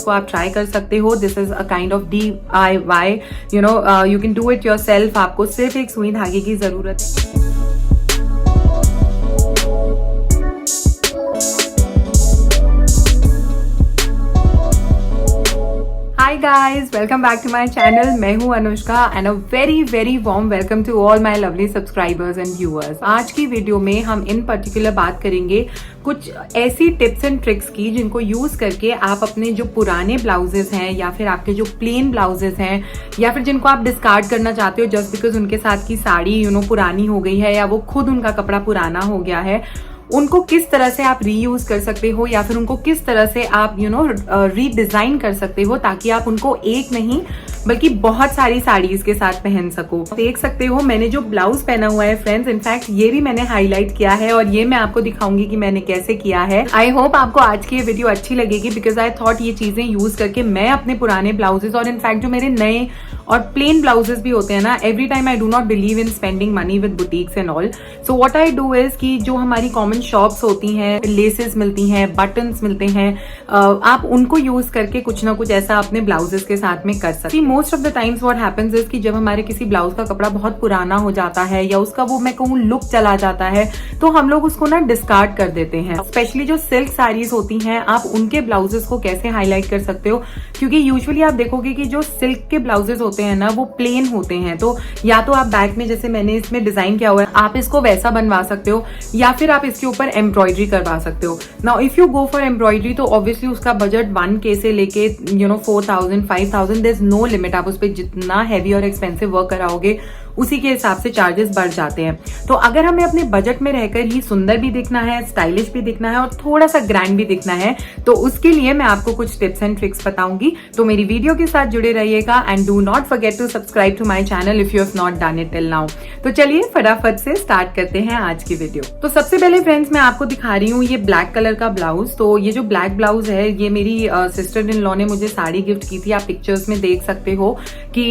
को आप ट्राई कर सकते हो। This is a kind of DIY, you can do it yourself. आपको सिर्फ एक सुई धागे की जरूरत है। Hi guys, welcome back to my channel। मैं हूँ Anushka and a very warm welcome to all my lovely subscribers and viewers. आज की वीडियो में हम इन पर्टिकुलर बात करेंगे कुछ ऐसी टिप्स एंड ट्रिक्स की जिनको यूज करके आप अपने जो पुराने ब्लाउजेस हैं या फिर आपके जो प्लेन ब्लाउजेस हैं या फिर जिनको आप डिस्कार्ड करना चाहते हो जस्ट बिकॉज उनके साथ की साड़ी पुरानी हो गई है या वो खुद उनका कपड़ा पुराना हो गया है, उनको किस तरह से आप रीयूज कर सकते हो या फिर उनको किस तरह से आप रीडिजाइन कर सकते हो ताकि आप उनको एक नहीं बल्कि बहुत सारी साड़ीज के साथ पहन सको। देख सकते हो मैंने जो ब्लाउज पहना हुआ है फ्रेंड्स, इनफैक्ट ये भी मैंने हाईलाइट किया है और ये मैं आपको दिखाऊंगी कि मैंने कैसे किया है। आई होप आपको आज की ये वीडियो अच्छी लगेगी बिकॉज आई थॉट ये चीजें यूज करके मैं अपने पुराने ब्लाउजेस और इनफैक्ट जो मेरे नए और प्लेन ब्लाउजेस भी होते हैं ना, every time I do not believe in spending money with boutiques and all. So what I do is कि जो हमारी कॉमन शॉप्स होती हैं, लेसेस मिलती हैं, बटन्स मिलते हैं, आप उनको यूज करके कुछ ना कुछ ऐसा अपने ब्लाउजेस के साथ में कर सकते हैं। Most of the times what happens is कि जब हमारे किसी ब्लाउज का कपड़ा बहुत पुराना हो जाता है या उसका वो मैं कहूँ लुक चला जाता है तो हम लोग उसको ना डिस्कार्ड कर देते हैं। स्पेशली जो सिल्क साड़ीज होती हैं, आप उनके ब्लाउजेस को कैसे हाईलाइट कर सकते हो, क्योंकि यूजुअली आप देखोगे कि जो सिल्क के ब्लाउजेस होते हैं ना वो प्लेन होते हैं, तो या तो आप बैक में जैसे मैंने इसमें डिजाइन किया हुआ है आप इसको वैसा बनवा सकते हो या फिर आप इसके ऊपर एम्ब्रॉयडरी करवा सकते हो। Now if you go for embroidery तो ऑब्वियसली उसका बजट 1K से लेके 4000 5000 देयर इज नो लिमिट। आप उस पर जितना हैवी और एक्सपेंसिव वर्क कराओगे उसी के हिसाब से चार्जेस बढ़ जाते हैं। तो अगर हमें अपने बजट में रहकर ही सुंदर भी दिखना है, स्टाइलिश भी दिखना है और थोड़ा सा ग्रैंड भी दिखना है तो उसके लिए मैं आपको कुछ टिप्स एंड ट्रिक्स बताऊंगी। तो मेरी वीडियो के साथ जुड़े रहिएगा and do not forget to subscribe to my channel if you have not done it till now. तो चलिए फटाफट से स्टार्ट करते हैं आज की वीडियो। तो सबसे पहले फ्रेंड्स मैं आपको दिखा रही हूँ ये ब्लैक कलर का ब्लाउज। तो ये जो ब्लैक ब्लाउज है ये मेरी सिस्टर इन लॉ ने मुझे साड़ी गिफ्ट की थी। आप पिक्चर्स में देख सकते हो कि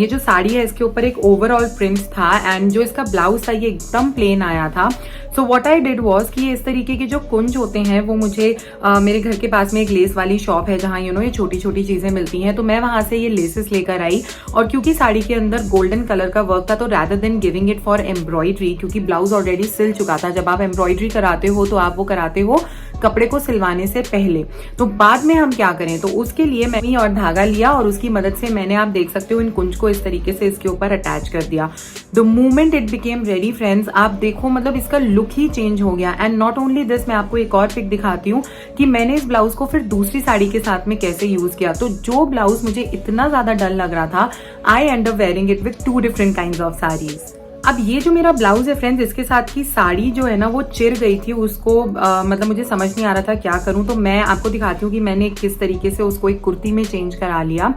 ये जो साड़ी है इसके ऊपर एक ओवरऑल प्रिंट था एंड जो इसका ब्लाउज था ये एकदम प्लेन आया था। So what I did was कि इस तरीके के जो कुंज होते हैं वो मुझे मेरे घर के पास में एक लेस वाली शॉप है जहां ये छोटी छोटी चीजें मिलती हैं, तो मैं वहां से ये लेसेस लेकर आई और क्योंकि साड़ी के अंदर गोल्डन कलर का वर्क था तो rather than giving it for embroidery, क्योंकि ब्लाउज ऑलरेडी सिल चुका था, जब आप एम्ब्रॉयडरी कराते हो तो आप वो कराते हो कपड़े को सिलवाने से पहले, तो बाद में हम क्या करें तो उसके लिए मैंने और धागा लिया और उसकी मदद से मैंने, आप देख सकते हो, इन कुंज को इस तरीके से इसके ऊपर अटैच कर दिया। The moment it became ready friends, आप देखो मतलब इसका लुक ही चेंज हो गया। एंड नॉट ओनली दिस, मैं आपको एक और पिक दिखाती हूँ कि मैंने इस ब्लाउज को फिर दूसरी साड़ी के साथ में कैसे यूज किया। तो जो ब्लाउज मुझे इतना ज्यादा डल लग रहा था, I end up wearing it with 2 different kinds of saris. अब ये जो मेरा ब्लाउज है फ्रेंड्स, इसके साथ की साड़ी जो है ना वो चिर गई थी, उसको मतलब मुझे समझ नहीं आ रहा था क्या करूं, तो मैं आपको दिखाती हूँ कि मैंने किस तरीके से उसको एक कुर्ती में चेंज करा लिया।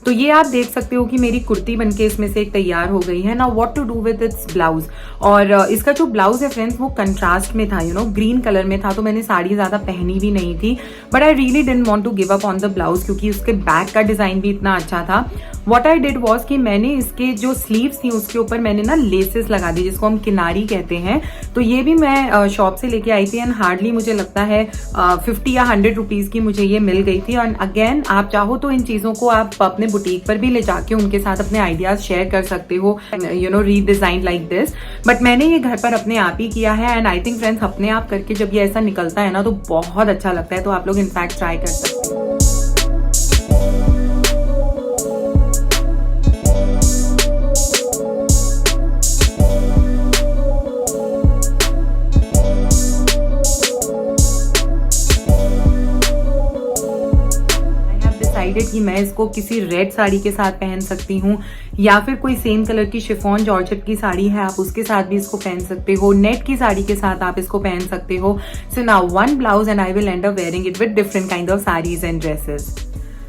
तो ये आप देख सकते हो कि मेरी कुर्ती बनके इसमें से एक तैयार हो गई है ना। What to do with its blouse, और इसका जो ब्लाउज है फ्रेंड्स वो कंट्रास्ट में था, ग्रीन कलर में था, तो मैंने साड़ी ज्यादा पहनी भी नहीं थी, but I really didn't want to give up on the blouse क्योंकि उसके बैक का डिजाइन भी इतना अच्छा था। व्हाट आई डिड वाज कि मैंने इसके जो स्लीव्स थी उसके ऊपर मैंने ना लेसेस लगा दी जिसको हम किनारी कहते हैं। तो ये भी मैं शॉप से लेके आई थी एंड हार्डली मुझे लगता है 50 या 100 रुपीज की मुझे ये मिल गई थी। एंड अगेन आप चाहो तो इन चीजों को आप अपने बुटीक पर भी ले जाके उनके साथ अपने आइडियाज शेयर कर सकते हो, रीडिजाइन लाइक दिस। बट मैंने ये घर पर अपने आप ही किया है एंड आई थिंक फ्रेंड्स अपने आप करके जब ये ऐसा निकलता है ना तो बहुत अच्छा लगता है। तो आप लोग इनफैक्ट ट्राई कर सकते हो। कि मैं इसको किसी रेड साड़ी के साथ पहन सकती हूँ या फिर कोई सेम कलर की शिफॉन जॉर्जेट की साड़ी है आप उसके साथ भी इसको पहन सकते हो, नेट की साड़ी के साथ आप इसको पहन सकते हो। So now one blouse and I will and up wearing it with different kind of saris and dresses.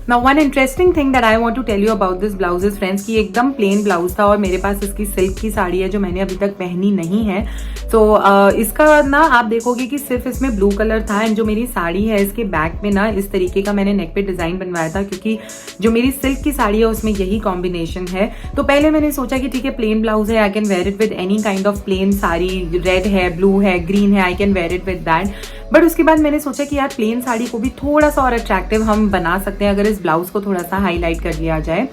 Now one interesting thing that I want to tell you about this blouse is friends कि एकदम plain blouse था और मेरे पास इसकी silk की साड़ी है जो मैंने अभी तक पहनी नहीं है। तो इसका ना आप देखोगे कि सिर्फ इसमें ब्लू कलर था एंड जो मेरी साड़ी है इसके बैक में ना इस तरीके का मैंने नेक पे डिजाइन बनवाया था क्योंकि जो मेरी सिल्क की साड़ी है उसमें यही कॉम्बिनेशन है। तो पहले मैंने सोचा कि ठीक है प्लेन ब्लाउज है, I can wear it with any kind of plain sari, red है, ब्लू है, ग्रीन है, I can wear it with that. But उसके बाद मैंने सोचा कि यार प्लेन साड़ी को भी थोड़ा सा और अट्रैक्टिव हम बना सकते हैं अगर इस ब्लाउज को थोड़ा सा हाईलाइट कर लिया जाए।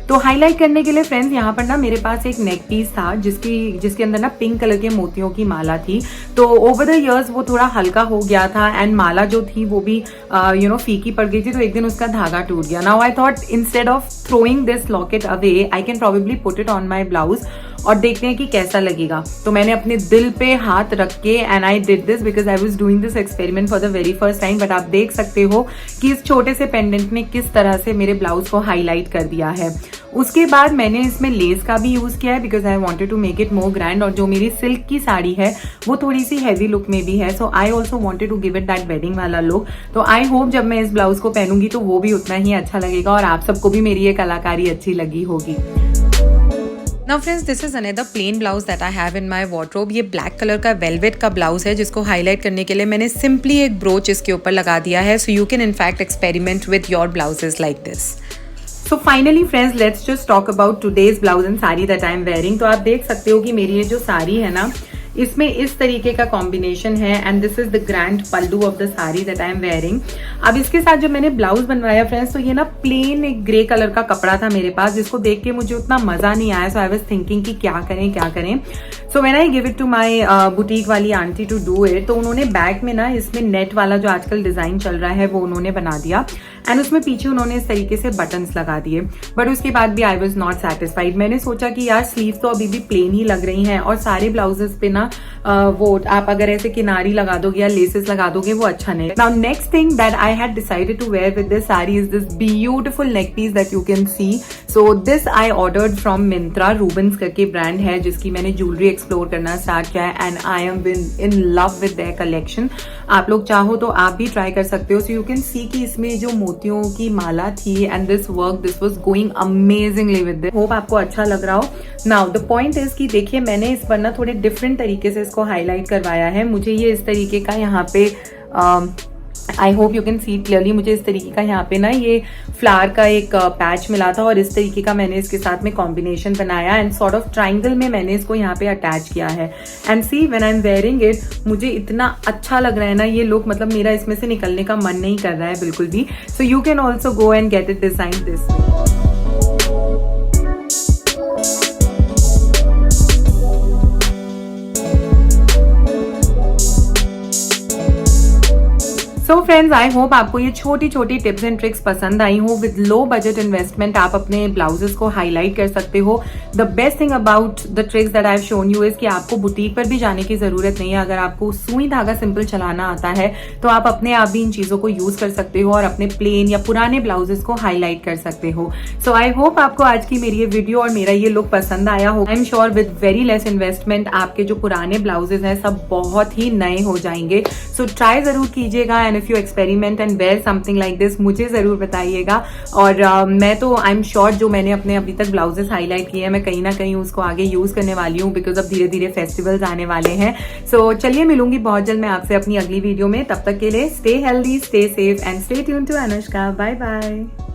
तो हाईलाइट करने के लिए फ्रेंड्स यहाँ पर ना मेरे पास एक नेक पीस था जिसके अंदर ना पिंक कलर के मोतियों की माला थी। तो ओवर द इयर्स वो थोड़ा हल्का हो गया था एंड माला जो थी वो भी फीकी पड़ गई थी। तो एक दिन उसका धागा टूट गया। Now I thought instead of throwing this locket away I can probably put it on my blouse और देखते हैं कि कैसा लगेगा। तो मैंने अपने दिल पे हाथ रख के and I did this because I was doing this experiment for the very first time. But आप देख सकते हो कि इस छोटे से पेंडेंट ने किस तरह से मेरे ब्लाउज को हाईलाइट कर दिया है। उसके बाद मैंने इसमें लेस का भी यूज किया है because I wanted to make it more grand. और जो मेरी सिल्क की साड़ी है वो थोड़ी सी हैवी लुक में भी है, so I also wanted to give it that wedding वाला लुक। तो आई होप जब मैं इस ब्लाउज को पहनूंगी तो वो भी उतना ही अच्छा लगेगा और आप सबको भी मेरी ये कलाकारी अच्छी लगी होगी। Now friends, this is another plain blouse that I have in my wardrobe। ये ब्लैक कलर का वेलवेट का ब्लाउज है जिसको हाईलाइट करने के लिए मैंने सिंपली एक ब्रोच इसके ऊपर लगा दिया है। So you can in fact experiment with your blouses like this. So finally friends, let's just talk about today's blouse and sari that I am wearing। तो आप देख सकते हो कि मेरी ये जो साड़ी है ना इसमें इस तरीके का कॉम्बिनेशन है and this is the grand pallu of the sari that I am wearing. अब इसके साथ जब मैंने ब्लाउज बनवाया फ्रेंड्स तो ये ना प्लेन एक ग्रे कलर का कपड़ा था मेरे पास जिसको देख के मुझे उतना मजा नहीं आया। सो आई वाज थिंकिंग कि क्या करें। So when I give it to my boutique वाली आंटी टू डू इट, तो उन्होंने बैक में ना इसमें नेट वाला जो आजकल डिजाइन चल रहा है वो उन्होंने बना दिया एंड उसमें पीछे उन्होंने इस तरीके से बटन्स लगा दिए। बट उसके बाद भी आई वाज नॉट सेटिस्फाइड। मैंने सोचा कि यार स्लीव तो अभी भी प्लेन ही लग रही हैं और सारे ब्लाउजेस पे ना वो आप अगर ऐसे किनारी लगा दोगे या लेसेस लगा दोगे वो अच्छा नहीं। Now next thing that I had decided to wear with this sari is this beautiful neck piece that you can see. So this I ordered from Myntra. Rubans करके ब्रांड है जिसकी मैंने ज्वेलरी एक्सप्लोर करना स्टार्ट किया है and I am in love with their collection. आप लोग चाहो तो आप भी ट्राई कर सकते हो। सो यू कैन सी कि इसमें जो मोतियों की माला थी and this work this was going amazingly with this. Hope आपको अच्छा लग रहा हो। नाउ द पॉइंट इज कि देखिए मैंने इस पर ना थोड़े डिफरेंट तरीके से इसको हाईलाइट करवाया है। मुझे ये इस तरीके का यहाँ पे I hope you can see clearly, मुझे इस तरीके का यहाँ पे ना ये फ्लावर का एक पैच मिला था और इस तरीके का मैंने इसके साथ में कॉम्बिनेशन बनाया एंड सॉर्ट ऑफ ट्राइंगल में मैंने इसको यहाँ पे अटैच किया है। And see when I am wearing it मुझे इतना अच्छा लग रहा है ना ये लुक, मतलब मेरा इसमें से निकलने का मन नहीं कर रहा है बिल्कुल भी। So you can also go and get it design this way. So friends I hope आपको ये छोटी छोटी टिप्स एंड ट्रिक्स पसंद आई हो। विद लो बजट इन्वेस्टमेंट आप अपने ब्लाउजेस को हाईलाइट कर सकते हो। The best thing about the tricks that I have shown you is कि आपको बुटीक पर भी जाने की जरूरत नहीं है। अगर आपको सुई धागा सिंपल चलाना आता है तो आप अपने आप भी इन चीजों को यूज कर सकते हो और अपने प्लेन या पुराने ब्लाउजेस को हाईलाइट कर सकते हो। सो आई होप आपको आज की मेरी ये वीडियो और मेरा ये लुक पसंद आया हो। I am sure with very less investment आपके जो पुराने ब्लाउजेस हैं सब बहुत ही नए हो जाएंगे। सो ट्राई जरूर कीजिएगा and if you experiment and wear something like this मुझे जरूर बताइएगा। और मैं तो आई एम श्योर जो मैंने अपने अभी तक ब्लाउजेस हाईलाइट किए हैं मैं कहीं ना कहीं उसको आगे यूज करने वाली हूँ बिकॉज अब धीरे धीरे फेस्टिवल्स आने वाले हैं। सो चलिए मिलूंगी बहुत जल्द मैं आपसे अपनी अगली वीडियो में। तब तक के लिए stay healthy, stay safe and stay tuned to Anushka. Bye bye.